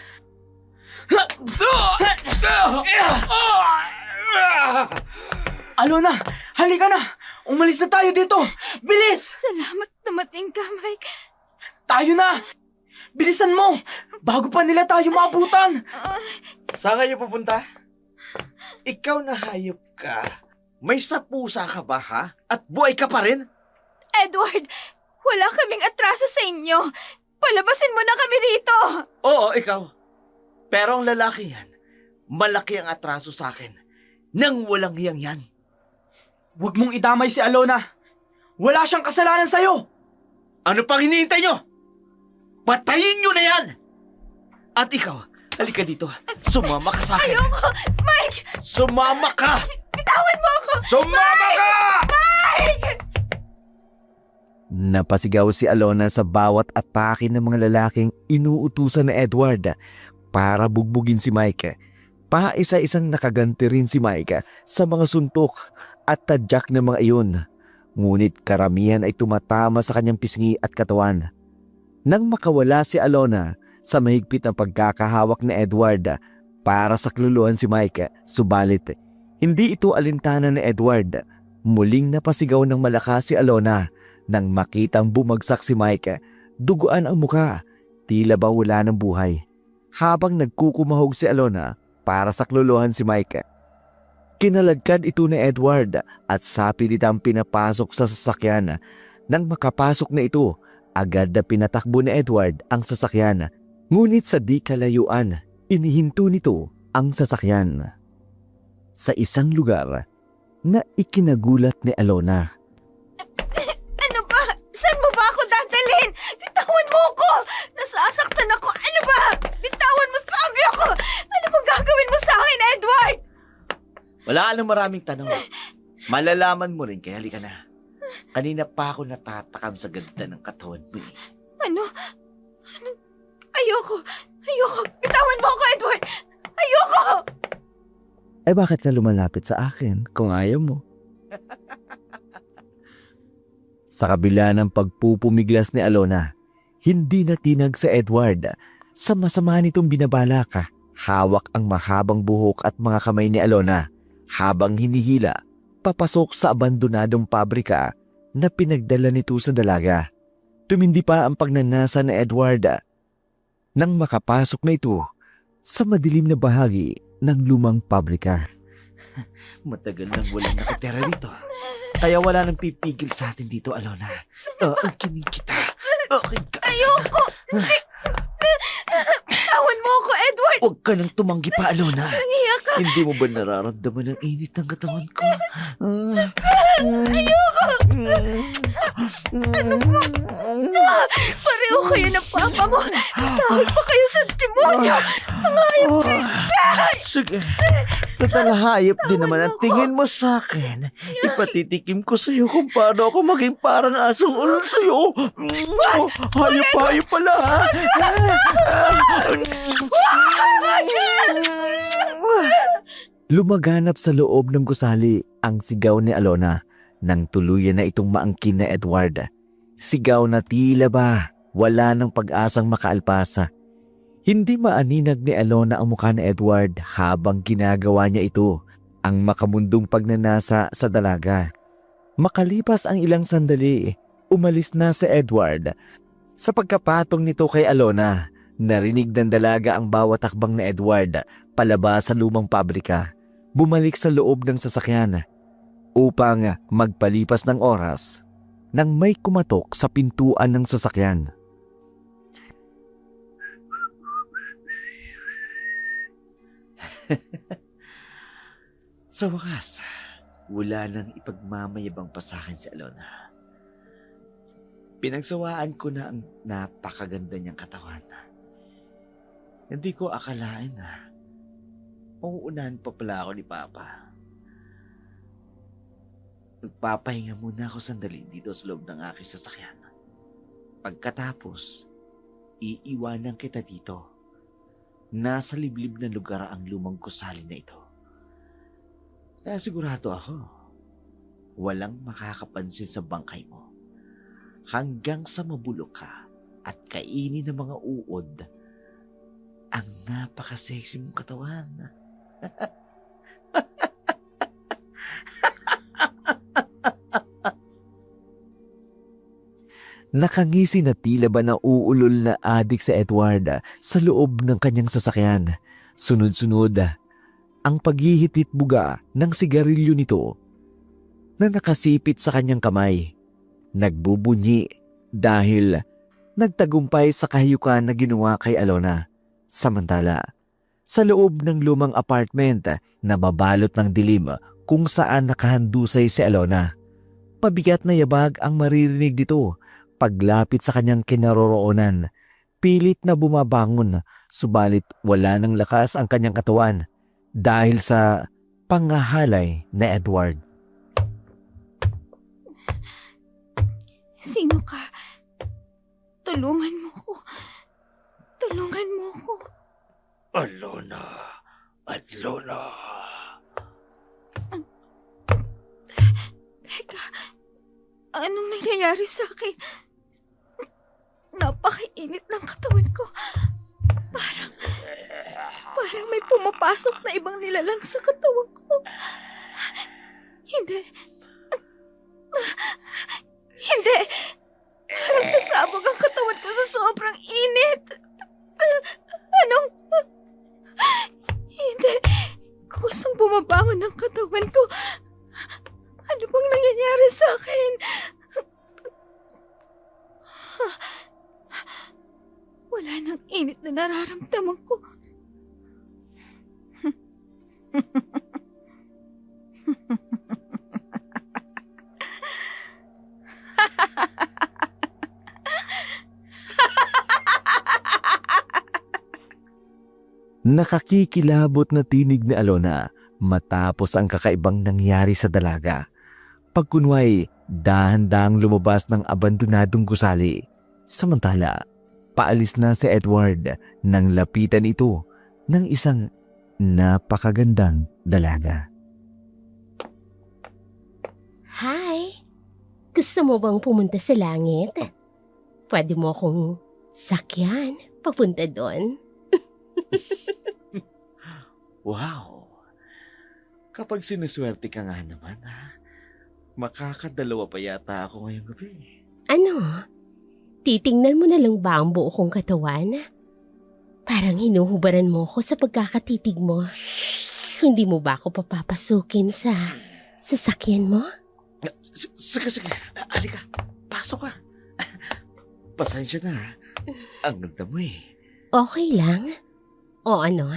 Alona, halika na! Umalis na tayo dito! Bilis! Salamat dumating ka, Mike. Tayo na! Bilisan mo! Bago pa nila tayo maabutan! Saan kayo pupunta? Ikaw na hayop ka. May sapusa ka ba ha? At buhay ka pa rin? Edward, wala kaming atraso sa inyo. Palabasin mo na kami rito. Oo, ikaw. Pero ang lalaki yan, malaki ang atraso sa akin. Nang walang hiyang yan. Huwag mong idamay si Alona. Wala siyang kasalanan sa'yo. Ano pang hinihintay nyo? Patayin nyo na yan! At ikaw, halika dito. Sumama ka sa akin. Ayoko! Mike! Sumama ka! Bitawan mo ako! Sumama ka! Mike! Napasigaw si Alona sa bawat atake ng mga lalaking inuutusan ni Edward para bugbugin si Mike. Paisa-isang nakaganti rin si Mike sa mga suntok at tadyak ng mga iyon. Ngunit karamihan ay tumatama sa kanyang pisngi at katawan. Nang makawala si Alona sa mahigpit na pagkakahawak ni Edward para sakluluhan si Mike, subalit hindi ito alintana ni Edward. Muling napasigaw ng malakas si Alona nang makitang bumagsak si Mike. Duguan ang muka, tila ba wala ng buhay. Habang nagkukumahog si Alona para sakluluhan si Mike, kinaladkad ito ni Edward at sapilitang pinapasok sa sasakyan. Nang makapasok na ito, agad na pinatakbo ni Edward ang sasakyan. Ngunit sa di kalayuan, inihinto nito ang sasakyan. Sa isang lugar na ikinagulat ni Alona. Ano ba? Saan mo ba ako dadalhin? Bitawan mo ako! Nasasaktan ako! Ano ba? Bitawan mo, sabi ako! Ano bang gagawin mo sa akin, Edward? Wala ka ng maraming tanong. Malalaman mo rin, kaya halika na. Kanina pa ako natatakam sa ganda ng katawan mo. Ano? Ayoko! Ayoko! Bitawan mo ako, Edward! Ayoko! Eh bakit ka lumalapit sa akin kung ayaw mo? Sa kabila ng pagpupumiglas ni Alona, hindi natinag sa Edward. Sa masama nitong binabalak, hawak ang mahabang buhok at mga kamay ni Alona habang hinihila papasok sa abandonadong pabrika na pinagdala nito sa dalaga. Tumindi pa ang pagnanasa ni Edward nang makapasok na ito sa madilim na bahagi ng lumang pabrika. Matagal nang walang nakatira dito. Kaya wala nang pipigil sa atin dito, Alona. Kinig kita. Okay ka. Ayoko! Hindi! Bitawan mo ako, Edward! Huwag ka nang tumanggi pa, Alona. Nangiyak ka! Hindi mo ba nararamdaman ang init ng katawan ko? Ayoko! Ano ba? Pareho kayo ng papa mo! Masahol pa kayo sa demonyo! Mga hayop kayo! Sige. Total hayop din naman ang tingin mo sa akin. Ipatitikim ko sa'yo kung paano ako maging parang asong ulo sa'yo. Hayop pala. Lumaganap sa loob ng gusali ang sigaw ni Alona nang tuluyan na itong maangkin na Edward. Sigaw na tila ba wala ng pag-asang makaalpasa. Hindi maaninag ni Alona ang mukha ni Edward habang ginagawa niya ito, ang makamundong pagnanasa sa dalaga. Makalipas ang ilang sandali, umalis na si Edward. Sa pagkapatong nito kay Alona, narinig ng dalaga ang bawat takbang ni Edward palabas sa lumang pabrika. Bumalik sa loob ng sasakyan upang magpalipas ng oras nang may kumatok sa pintuan ng sasakyan. Sa wakas, wala nang ipagmamayabang pa sa akin si Alona. Pinagsawaan ko na ang napakaganda niyang katawan. Hindi ko akalain na mauunahan pa pala ako ni Papa. Magpapahinga muna ako sandali dito sa loob ng aking sasakyan. Pagkatapos, iiwanan kita dito. Nasa liblib na lugar ang lumang gusali na ito. Kaya sigurado ako, walang makakapansin sa bangkay mo. Hanggang sa mabulok ka at kainin ng mga uod ang napaka-sexy mong katawan. Nakangisi na tila ba na uulol na adik sa Edward sa loob ng kanyang sasakyan. Sunod-sunod ang paghihitit buga ng sigarilyo nito na nakasipit sa kanyang kamay. Nagbubunyi dahil nagtagumpay sa kahiyukan na ginawa kay Alona. Samantala, sa loob ng lumang apartment na babalot ng dilim kung saan nakahandusay si Alona, pabigat na yabag ang maririnig dito. Paglapit sa kanyang kinaroroonan, pilit na bumabangon, subalit wala ng lakas ang kanyang katawan dahil sa pangahalay na Edward. Sino ka? Tulungan mo ko. Tulungan mo ko. Alona! Alona! Teka, anong nangyayari sa akin? Napakainit ng katawan ko. Parang may pumapasok na ibang nilalang sa katawan ko. Hindi. Hindi. Parang sasabog ang katawan ko sa sobrang init. Anong... Hindi. Kusang bumabangon ang katawan ko. Ano bang nangyayari sa akin? Wala nang init na nararamdaman ko. Nakakikilabot na tinig ni Alona matapos ang kakaibang nangyari sa dalaga. Pagkunway, dahan-dahang lumabas ng abandonadong gusali. Samantala, paalis na si Edward nang lapitan ito ng isang napakagandang dalaga. Hi! Gusto mo bang pumunta sa langit? Pwede mo akong sakyan papunta doon. Wow! Kapag sinuswerte ka nga naman, makakadalawa pa yata ako ngayong gabi. Ano? Titingnan mo na lang ba ang buo kong katawan? Parang hinuhubaran mo ko sa pagkakatitig mo. Hindi mo ba ako papapasukin sa sasakyan mo? Sige. Halika. Pasok ka. Pasensya na. Ang ganda mo eh. Okay lang. O ano?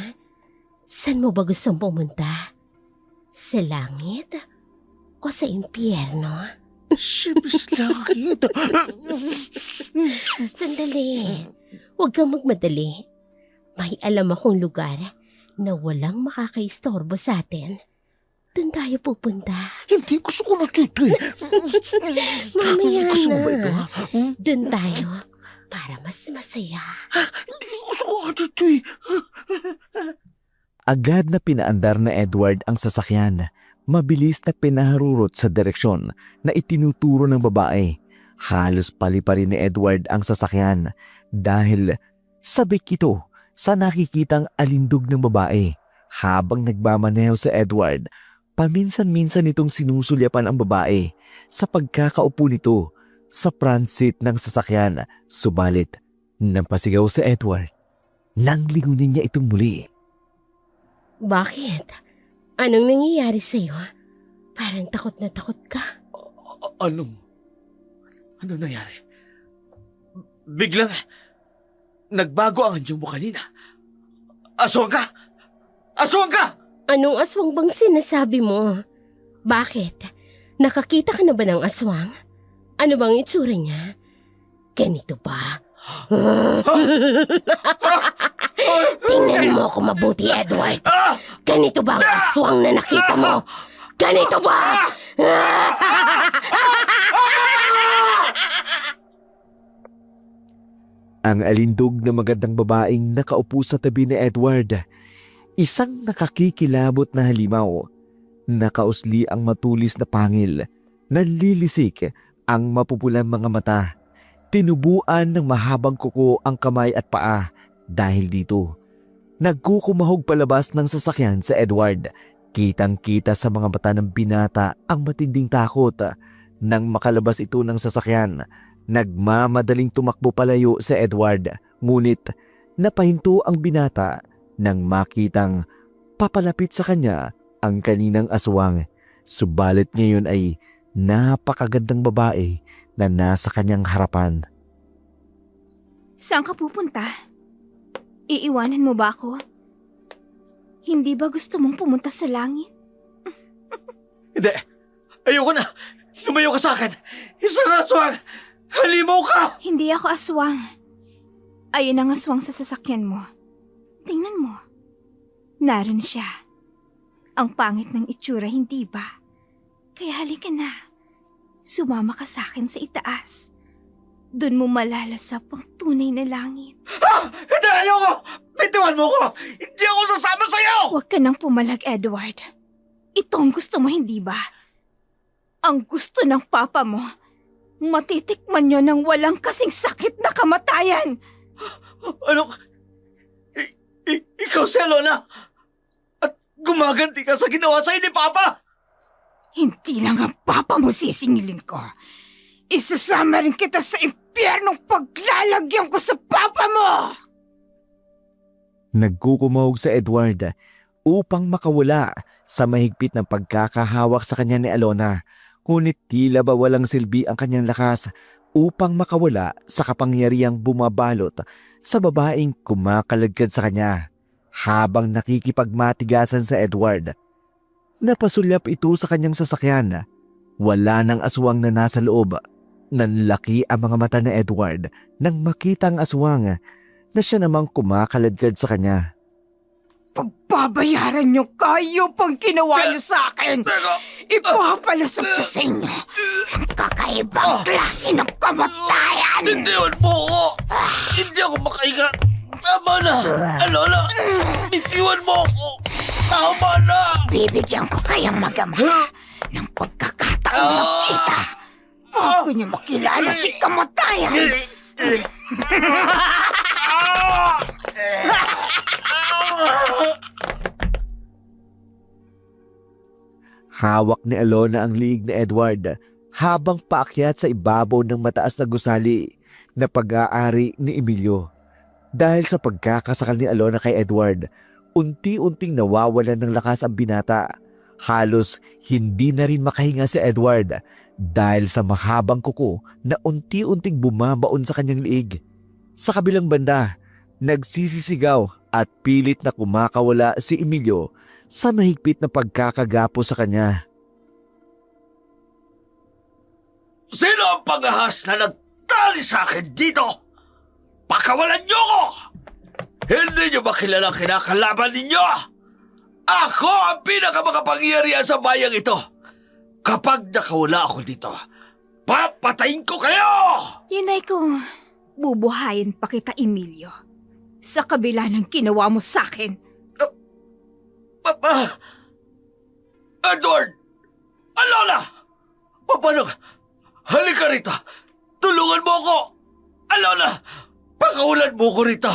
Saan mo ba gustong pumunta? Sa langit? O sa impyerno? Siyempre sa langit. Sandali. Huwag kang magmadali. May alam akong lugar na walang makakaistorbo sa atin. Doon tayo pupunta. Hindi, gusto ko na dito eh. Mamaya Gusto mo ba ito, na. ha? Doon tayo para mas masaya. Hindi, gusto ko na dito eh. Agad na pinaandar na Edward ang sasakyan. Mabilis na pinaharurot sa direksyon na itinuturo ng babae. Halos pali-pali ni Edward ang sasakyan dahil sabik ito sa nakikitang alindog ng babae. Habang nagmamaneho si Edward, paminsan-minsan itong sinusulyapan ang babae sa pagkakaupo nito sa front seat ng sasakyan. Subalit, napasigaw si Edward nang lingunin niya itong muli. Bakit? Anong nangyayari sa'yo? Parang takot na takot ka. Ano nangyari? Biglang nagbago ang anyo mo kanina. Aswang ka! Aswang ka! Anong aswang bang sinasabi mo? Bakit? Nakakita ka na ba ng aswang? Ano bang itsura niya? Ganito ba? Tingnan mo ako mabuti, Edward. Ganito ba ang aswang na nakita mo? Ganito ba? Ang alindog na magandang babaeng nakaupo sa tabi ni Edward. Isang nakakikilabot na halimaw. Nakausli ang matulis na pangil. Nanlilisik ang mapupulang mga mata. Tinubuan ng mahabang kuko ang kamay at paa. Dahil dito, nagkukumahog palabas ng sasakyan sa Edward. Kitang-kita sa mga mata ng binata ang matinding takot. Nang makalabas ito ng sasakyan, nagmamadaling tumakbo palayo sa Edward. Ngunit napahinto ang binata nang makitang papalapit sa kanya ang kaninang aswang. Subalit ngayon ay napakagandang babae na nasa kanyang harapan. Saan ka pupunta? Iiwanan mo ba ako? Hindi ba gusto mong pumunta sa langit? Hindi. Ayoko na. Lumayo ka sa akin. Isang aswang. Halimaw ka! Hindi ako aswang. Ayun ang aswang sa sasakyan mo. Tingnan mo. Naroon siya. Ang pangit ng itsura, hindi ba? Kaya halika na. Sumama ka sa akin sa itaas. Doon mo malalasap ang tunay na langit. Hindi! Ayoko! Bitiwan mo ko! Hindi ako sasama sa'yo! Huwag ka nang pumalag, Edward. Ito ang gusto mo, hindi ba? Ang gusto ng papa mo. Matitikman nyo ng walang kasing sakit na kamatayan. Ano? Ikaw si Alona? At gumaganti ka sa ginawa sa'yo ni Papa? Hindi lang ang papa mo sisingilin ko. Isasama rin kita sa impyernong paglalagyan ko sa papa mo! Nagkukumahog sa Edward upang makawala sa mahigpit ng pagkakahawak sa kanya ni Alona. Ngunit tila ba walang silbi ang kanyang lakas upang makawala sa kapangyarihang bumabalot sa babaeng kumakalagkad sa kanya. Habang nakikipagmatigasan sa Edward, napasulyap ito sa kanyang sasakyan. Wala nang aswang na nasa loob. Nanlaki ang mga mata ni Edward nang makita ang aswang na siya namang kumakaladkad sa kanya. Pagbabayaran niyo kayo pang ginawa niyo sa akin! Ipapalasap ko sa inyo ang kakaibang klase ng kamatayan! Bitiwan mo ko! Hindi ako makaingat! Tama na! Alona! Bitiwan mo ko! Tama na! Bibigyan ko kayang magama ng pagkakataon magkita bago niyo makilala si kamatayan! Hawak ni Alona ang liig ni Edward habang paakyat sa ibabaw ng mataas na gusali na pag-aari ni Emilio. Dahil sa pagkakasakal ni Alona kay Edward, unti-unting nawawalan ng lakas ang binata. Halos hindi na rin makahinga si Edward dahil sa mahabang kuko na unti-unting bumabaon sa kanyang liig. Sa kabilang banda, nagsisisigaw at pilit na kumakawala si Emilio sa mahigpit na pagkakagapo sa kanya. Sino ang pangahas na nagtali sa akin dito? Pakawalan niyo ko! Hindi niyo ba kilala ang kinakalaban ninyo? Ako ang pinakamakapangyarihan sa bayang ito. Kapag nakawala ako dito, papatayin ko kayo! Yun ay kung bubuhayin pa kita, Emilio. Sa kabila ng ginawa mo sa akin. Papa! Edward! Alona! Paano? Halika rito! Tulungan mo ako! Alona! Pakawalan mo ko rito!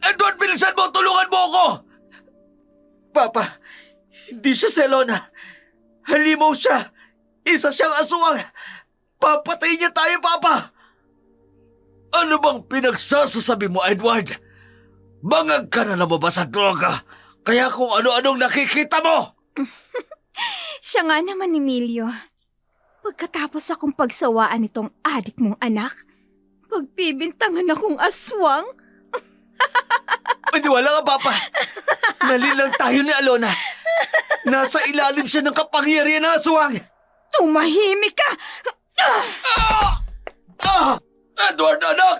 Edward, bilisan mo! Tulungan mo ako! Papa, hindi siya si Alona. Halimaw siya. Isa siyang aswang. Papatayin niya tayo, Papa! Ano bang pinagsasasabi mo, Edward? Bangag ka na lumabas sa droga. Kaya kung ano-anong nakikita mo! Siya nga naman, Emilio. Pagkatapos akong pagsawaan itong adik mong anak, pagpibintangan akong aswang. Maniwala ka, Papa. Nalilang tayo ni Alona. Nasa ilalim siya ng kapangyarihan ng aswang. Tumahimik ka! Edward, anak!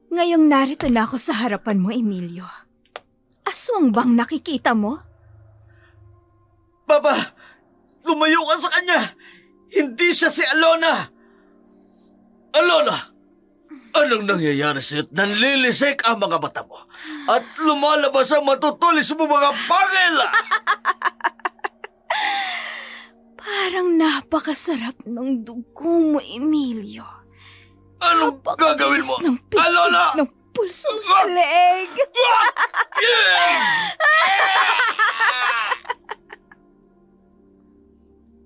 Ngayong narito na ako sa harapan mo, Emilio. Aswang bang nakikita mo? Papa, lumayo ka sa kanya. Hindi siya si Alona. Alona, anong nangyayari sa'yo't nanlilisik ang mga mata mo at lumalabas ang matutulis mo mga pangil? Parang napakasarap ng dugo mo, Emilio. Anong gagawin mo? Ng pitik Alona! ng pulso mo sa leeg.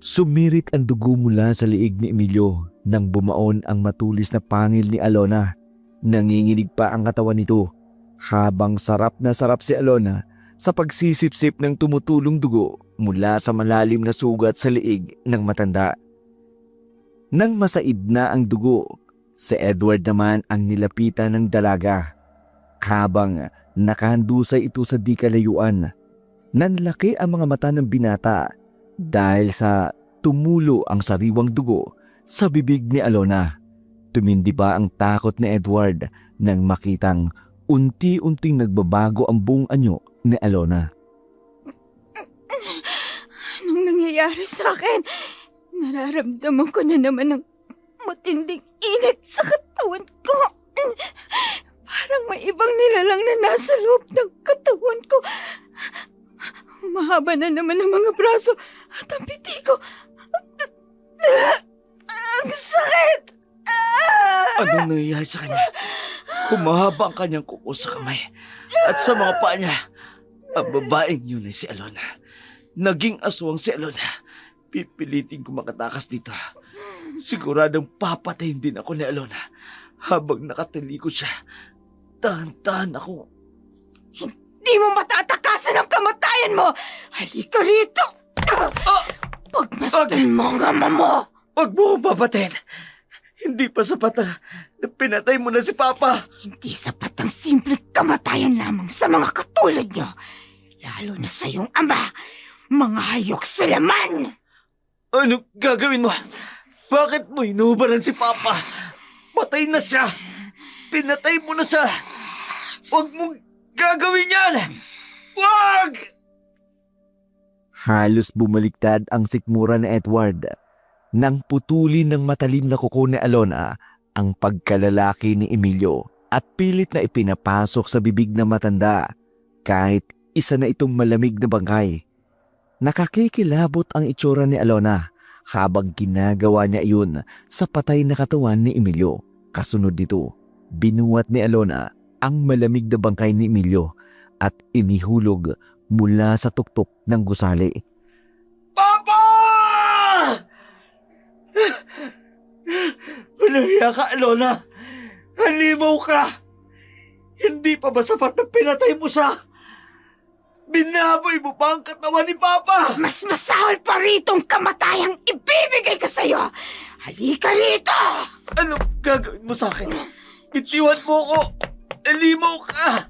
Sumirit ang dugo mula sa liig ni Emilio nang bumaon ang matulis na pangil ni Alona. Nanginginig pa ang katawan nito habang sarap na sarap si Alona sa pagsisipsip ng tumutulong dugo mula sa malalim na sugat sa liig ng matanda. Nang masaid na ang dugo, si Edward naman ang nilapitan ng dalaga. Habang nakahandusay ito sa di kalayuan, nanlaki ang mga mata ng binata dahil sa tumulo ang sariwang dugo sa bibig ni Alona. Tumindi pa ang takot ni Edward nang makitang unti-unting nagbabago ang buong anyo ni Alona. Anong nangyayari sa akin? Nararamdaman ko na naman ng matinding init sa katawan ko. Parang may ibang nilalang na nasa loob ng katawan ko. Humahaba na naman ang mga braso at ang piti ko. Ang sakit! Anong nangyayari sa kanya? Humahaba ang kanyang kuko sa kamay at sa mga paa niya. Ang babaeng yun ay si Alona. Naging aswang si Alona. Pipilitin ko makatakas dito. Siguradong papatayin din ako ni Alona. Habang nakatalikod siya, dahan-dahan ako. Di mo matatakasan ang kamatayan mo! Halika rito! Pagmasdan mo ang ama mo! Huwag mo akong papatayin. Hindi pa sapat na pinatay mo na si Papa. Hindi sapat ang simpleng kamatayan lamang sa mga katulad nyo. Lalo na sa iyong ama. Mga hayok sa laman! Ano gagawin mo? Bakit mo inuubaran si Papa? Patay na siya. Pinatay mo na siya. Huwag mong gagawin yan. Huwag! Halos bumaliktad ang sikmura ni Edward nang putulin ng matalim na kuko ni Alona ang pagkalalaki ni Emilio at pilit na ipinapasok sa bibig ng matanda kahit isa na itong malamig na bangkay. Nakakikilabot ang itsura ni Alona habang ginagawa niya iyon sa patay na katawan ni Emilio. Kasunod dito, binuwat ni Alona ang malamig na bangkay ni Emilio at inihulog mula sa tuktok ng gusali. Papa! Walang hiya ka, Alona. Halimaw ka. Hindi pa ba sapat na pinatay mo siya? Binaboy mo pa ang katawan ni Papa! Mas masahol pa rito ang kamatayang ibibigay ko sa'yo! Halika rito! Anong gagawin mo sa akin? Bitiwan mo ko! Halimaw ka!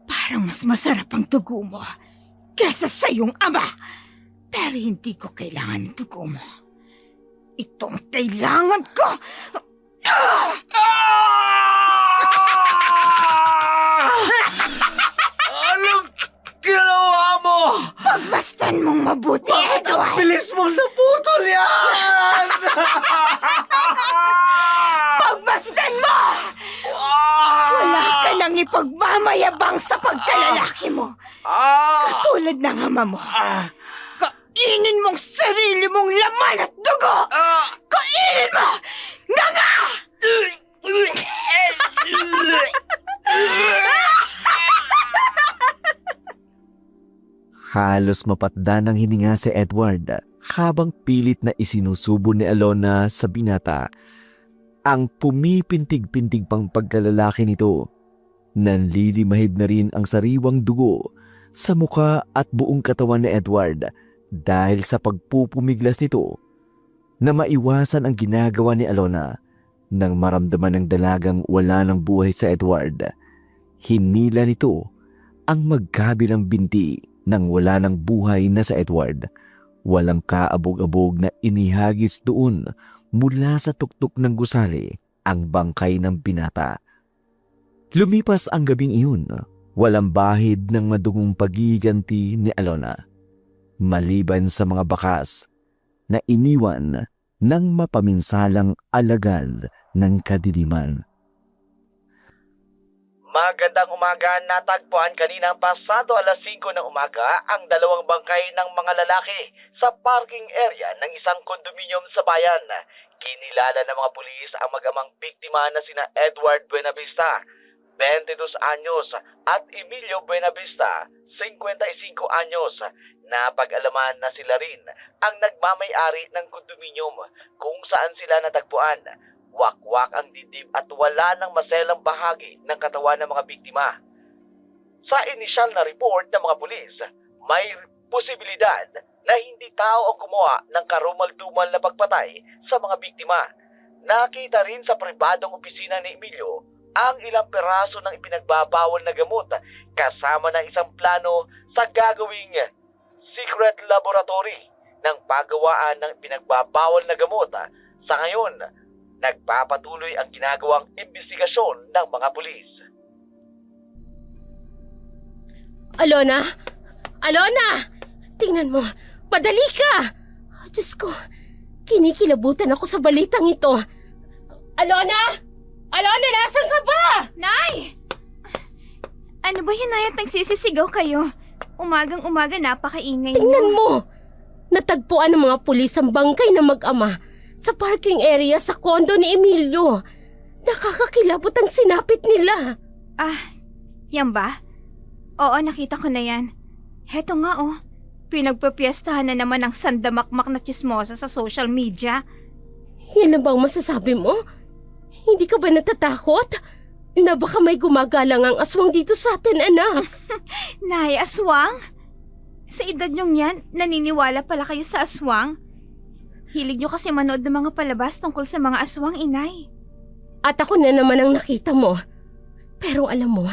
Parang mas masarap ang dugo mo kesa sa iyong ama. Pero hindi ko kailangan ng dugo mo. Itong kailangan ko! Anong ginawa mo? Pagmasdan mong mabuti, Bakit ang Edward! bilis mong naputol yan? Pagmasdan mo! Wala ka nang ipagmamayabang sa pagkalalaki mo. Katulad ng ama mo. Kainin mong sarili mong laman at dugo! Kainin mo! Nga nga! Halos mapatda ng hininga si Edward habang pilit na isinusubo ni Alona sa binata ang pumipintig-pintig pang pagkalalaki nito. Nanlilimahid na rin ang sariwang dugo sa muka at buong katawan ni Edward dahil sa pagpupumiglas nito na maiwasan ang ginagawa ni Alona. Nang maramdaman ng dalagang wala ng buhay sa Edward, hinila nito ang magkabilang binti nang wala ng buhay na sa Edward. Walang kaabog-abog na inihagis doon mula sa tuktok ng gusali ang bangkay ng binata. Lumipas ang gabing iyon, walang bahid ng madugong pagiganti ni Alona, maliban sa mga bakas na iniwan ng mapaminsalang alagad ng kadiliman. Magandang umaga, natagpuan kaninang pasado alas 5 ng umaga ang dalawang bangkay ng mga lalaki sa parking area ng isang kondominium sa bayan. Kinilala ng mga pulis ang mag-amang biktima na sina Edward Buenavista, 22 anyos, at Emilio Buenavista, 55 anyos. Napag-alaman na sila rin ang nagmamay-ari ng kondominium kung saan sila natagpuan. Wakwak ang dibdib at wala ng maselang bahagi ng katawan ng mga biktima. Sa inisyal na report ng mga pulis, may posibilidad na hindi tao ang gumawa ng karumal-dumal na pagpatay sa mga biktima. Nakita rin sa pribadong opisina ni Emilio ang ilang peraso ng ipinagbabawal na gamot kasama ng isang plano sa gagawing secret laboratory ng paggawaan ng ipinagbabawal na gamot. Sa ngayon, nagpapatuloy ang ginagawang imbestigasyon ng mga pulis. Alona! Alona! Tingnan mo, padali ka! Diyos ko, kinikilabutan ako sa balitang ito. Alona! Alona, nasan ka ba? Nay! Ano ba yun, Nay, at nagsisisigaw kayo? Umagang-umaga napakaingay Tingnan mo. mo! Natagpuan ng mga pulis ang bangkay ng mag-ama sa parking area sa kondo ni Emilio. Nakakakilabot ang sinapit nila. Yan ba? Oo, nakita ko na yan. Heto nga oh, pinagpapiestahan na naman ang sandamakmak na chismosa sa social media. Yan na bang masasabi mo? Hindi ka ba natatakot? Na baka may gumagalang ang aswang dito sa atin, anak. Nay, aswang? Sa edad nyong yan, naniniwala pala kayo sa aswang? Hilig nyo kasi manood ng mga palabas tungkol sa mga aswang, inay. At ako na naman ang nakita mo. Pero alam mo,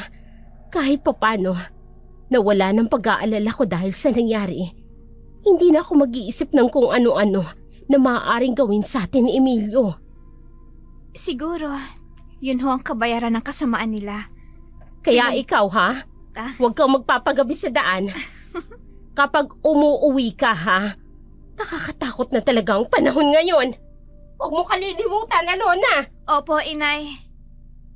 kahit papano, nawala ng pag-aalala ko dahil sa nangyari. Hindi na ako mag-iisip ng kung ano-ano na maaaring gawin sa atin ni Emilio. Siguro, yun ho ang kabayaran ng kasamaan nila. Kaya ikaw ha, huwag kang magpapagabi sa daan. Kapag umuuwi ka ha, nakakatakot na talaga ang panahon ngayon. Huwag mo kalilimutan, Alona. Opo, inay.